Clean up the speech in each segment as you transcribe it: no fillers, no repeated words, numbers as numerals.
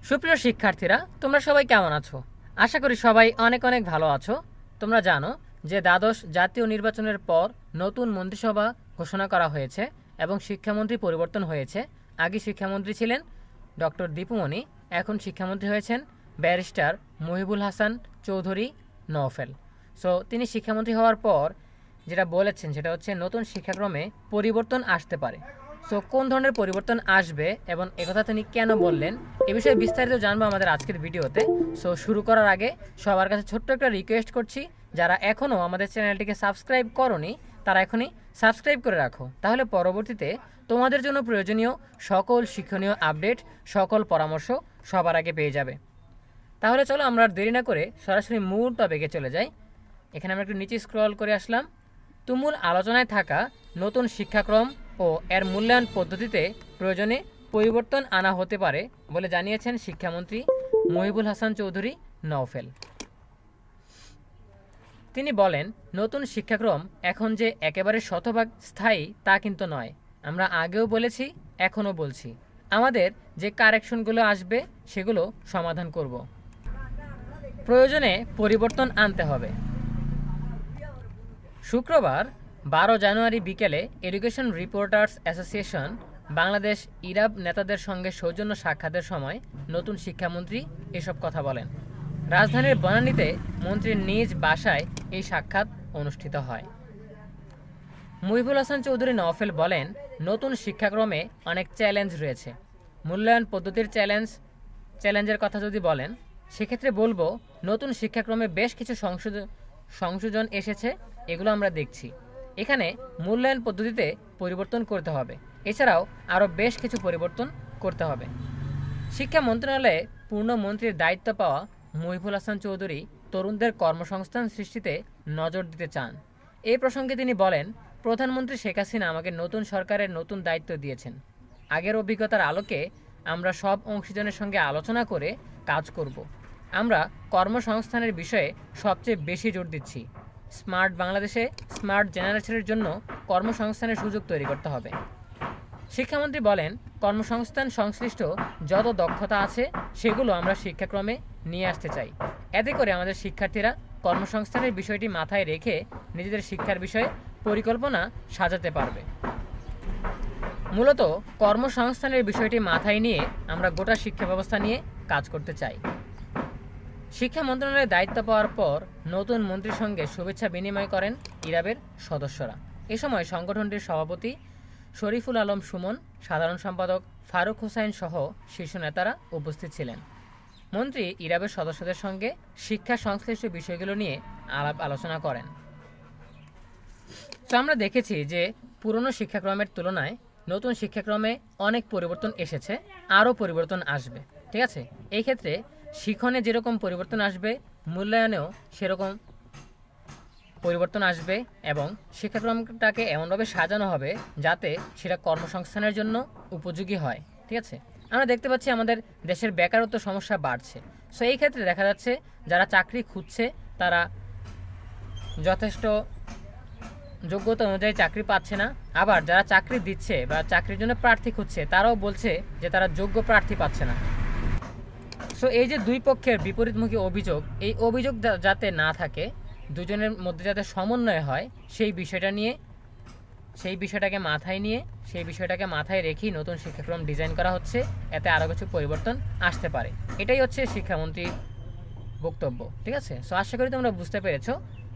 সুপ্রিয় শিক্ষার্থীরা, তোমরা সবাই কেমন আছো? আশা করি সবাই অনেক অনেক ভালো আছো। তোমরা জানো যে দ্বাদশ জাতীয় নির্বাচনের পর নতুন মন্ত্রিসভা ঘোষণা করা হয়েছে এবং শিক্ষামন্ত্রী পরিবর্তন হয়েছে। আগে শিক্ষামন্ত্রী ছিলেন ডক্টর দীপুমণি, এখন শিক্ষামন্ত্রী হয়েছেন ব্যারিস্টার মহিবুল হাসান চৌধুরী নওফেল। সো তিনি শিক্ষামন্ত্রী হওয়ার পর যেটা বলেছেন সেটা হচ্ছে নতুন শিক্ষাক্রমে পরিবর্তন আসতে পারে। সো কোন ধরনের পরিবর্তন আসবে এবং একথা তিনি কেন বললেন এ বিষয়ে বিস্তারিত জানবো আমাদের আজকের ভিডিওতে। সো শুরু করার আগে সবার কাছে ছোট্ট একটা রিকোয়েস্ট করছি, যারা এখনও আমাদের চ্যানেলটিকে সাবস্ক্রাইব করোনি তারা এখনই সাবস্ক্রাইব করে রাখো, তাহলে পরবর্তীতে তোমাদের জন্য প্রয়োজনীয় সকল শিক্ষণীয় আপডেট, সকল পরামর্শ সবার আগে পেয়ে যাবে। তাহলে চলো আমরা আর দেরি না করে সরাসরি মূল টপিকে চলে যাই। এখানে আমরা একটু নিচে স্ক্রল করে আসলাম। তুমুল আলোচনায় থাকা নতুন শিক্ষাক্রম ও এর মূল্যায়ন পদ্ধতিতে প্রয়োজনে পরিবর্তন আনা হতে পারে বলে জানিয়েছেন শিক্ষামন্ত্রী মহিবুল হাসান চৌধুরী নওফেল। তিনি বলেন, নতুন শিক্ষাক্রম এখন যে একেবারে শতভাগ স্থায়ী তা কিন্তু নয়। আমরা আগেও বলেছি, এখনও বলছি, আমাদের যে কারেকশনগুলো আসবে সেগুলো সমাধান করব। প্রয়োজনে পরিবর্তন আনতে হবে। শুক্রবার 12 জানুয়ারি বিকেলে এডুকেশন রিপোর্টার্স অ্যাসোসিয়েশন বাংলাদেশ ইরাব নেতাদের সঙ্গে সৌজন্য সাক্ষাতের সময় নতুন শিক্ষামন্ত্রী এসব কথা বলেন। রাজধানীর বনানীতে মন্ত্রীর নিজ বাসায় এই সাক্ষাৎ অনুষ্ঠিত হয়। মহিবুল হাসান চৌধুরী নওফেল বলেন, নতুন শিক্ষাক্রমে অনেক চ্যালেঞ্জ রয়েছে। মূল্যায়ন পদ্ধতির চ্যালেঞ্জের কথা যদি বলেন সেক্ষেত্রে বলবো, নতুন শিক্ষাক্রমে বেশ কিছু সংযোজন এসেছে, এগুলো আমরা দেখছি। এখানে মূল্যায়ন পদ্ধতিতে পরিবর্তন করতে হবে, এছাড়াও আরও বেশ কিছু পরিবর্তন করতে হবে। শিক্ষা মন্ত্রণালয়ে পূর্ণমন্ত্রীর দায়িত্ব পাওয়া মহিবুল হাসান চৌধুরী তরুণদের কর্মসংস্থান সৃষ্টিতে নজর দিতে চান। এই প্রসঙ্গে তিনি বলেন, প্রধানমন্ত্রী শেখ হাসিনা আমাকে নতুন সরকারের নতুন দায়িত্ব দিয়েছেন। আগের অভিজ্ঞতার আলোকে আমরা সব অংশীজনের সঙ্গে আলোচনা করে কাজ করব। আমরা কর্মসংস্থানের বিষয়ে সবচেয়ে বেশি জোর দিচ্ছি। স্মার্ট বাংলাদেশে স্মার্ট জেনারেশনের জন্য কর্মসংস্থানের সুযোগ তৈরি করতে হবে। শিক্ষামন্ত্রী বলেন, কর্মসংস্থান সংশ্লিষ্ট যত দক্ষতা আছে সেগুলো আমরা শিক্ষাক্রমে নিয়ে আসতে চাই। এতে করে আমাদের শিক্ষার্থীরা কর্মসংস্থানের বিষয়টি মাথায় রেখে নিজেদের শিক্ষার বিষয়ে পরিকল্পনা সাজাতে পারবে। মূলত কর্মসংস্থানের বিষয়টি মাথায় নিয়ে আমরা গোটা শিক্ষা ব্যবস্থা নিয়ে কাজ করতে চাই। শিক্ষা মন্ত্রণালয়ের দায়িত্ব পাওয়ার পর নতুন মন্ত্রীর সঙ্গে শুভেচ্ছা বিনিময় করেন ইরাবের সদস্যরা। এ সময় সংগঠনটির সভাপতি শরীফুল আলম সুমন, সাধারণ সম্পাদক ফারুক হোসাইন সহ শীর্ষ নেতারা উপস্থিত ছিলেন। মন্ত্রী ইরাবের সদস্যদের সঙ্গে শিক্ষা সংশ্লিষ্ট বিষয়গুলো নিয়ে আলাপ আলোচনা করেন। তো আমরা দেখেছি যে পুরনো শিক্ষাক্রমের তুলনায় নতুন শিক্ষাক্রমে অনেক পরিবর্তন এসেছে, আরও পরিবর্তন আসবে। ঠিক আছে, এই ক্ষেত্রে শিক্ষণে যেরকম পরিবর্তন আসবে, মূল্যায়নেও সেরকম পরিবর্তন আসবে এবং শিক্ষাক্রমটাকে এমনভাবে সাজানো হবে যাতে সেটা কর্মসংস্থানের জন্য উপযোগী হয়। ঠিক আছে, আমরা দেখতে পাচ্ছি আমাদের দেশের বেকারত্ব সমস্যা বাড়ছে। সো এই ক্ষেত্রে দেখা যাচ্ছে যারা চাকরি খুঁজছে তারা যথেষ্ট যোগ্যতা অনুযায়ী চাকরি পাচ্ছে না, আবার যারা চাকরি দিচ্ছে বা চাকরির জন্য প্রার্থী খুঁজছে তারাও বলছে যে তারা যোগ্য প্রার্থী পাচ্ছে না। সো এই যে দুই পক্ষের বিপরীতমুখী অভিযোগ, এই অভিযোগ যাতে না থাকে, দুজনের মধ্যে যাতে সমন্বয় হয়, সেই বিষয়টাকে মাথায় রেখেই নতুন শিক্ষাক্রম ডিজাইন করা হচ্ছে। এতে আরও কিছু পরিবর্তন আসতে পারে, এটাই হচ্ছে শিক্ষামন্ত্রীর বক্তব্য। ঠিক আছে, সো আশা করি তোমরা বুঝতে পেরেছো।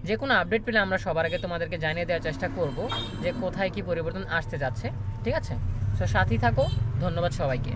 যে কোনো আপডেট পেলে আমরা সবার আগে তোমাদেরকে জানিয়ে দেওয়ার চেষ্টা করব যে কোথায় কি পরিবর্তন আসতে যাচ্ছে। ঠিক আছে, সো সাথেই থাকো। ধন্যবাদ সবাইকে।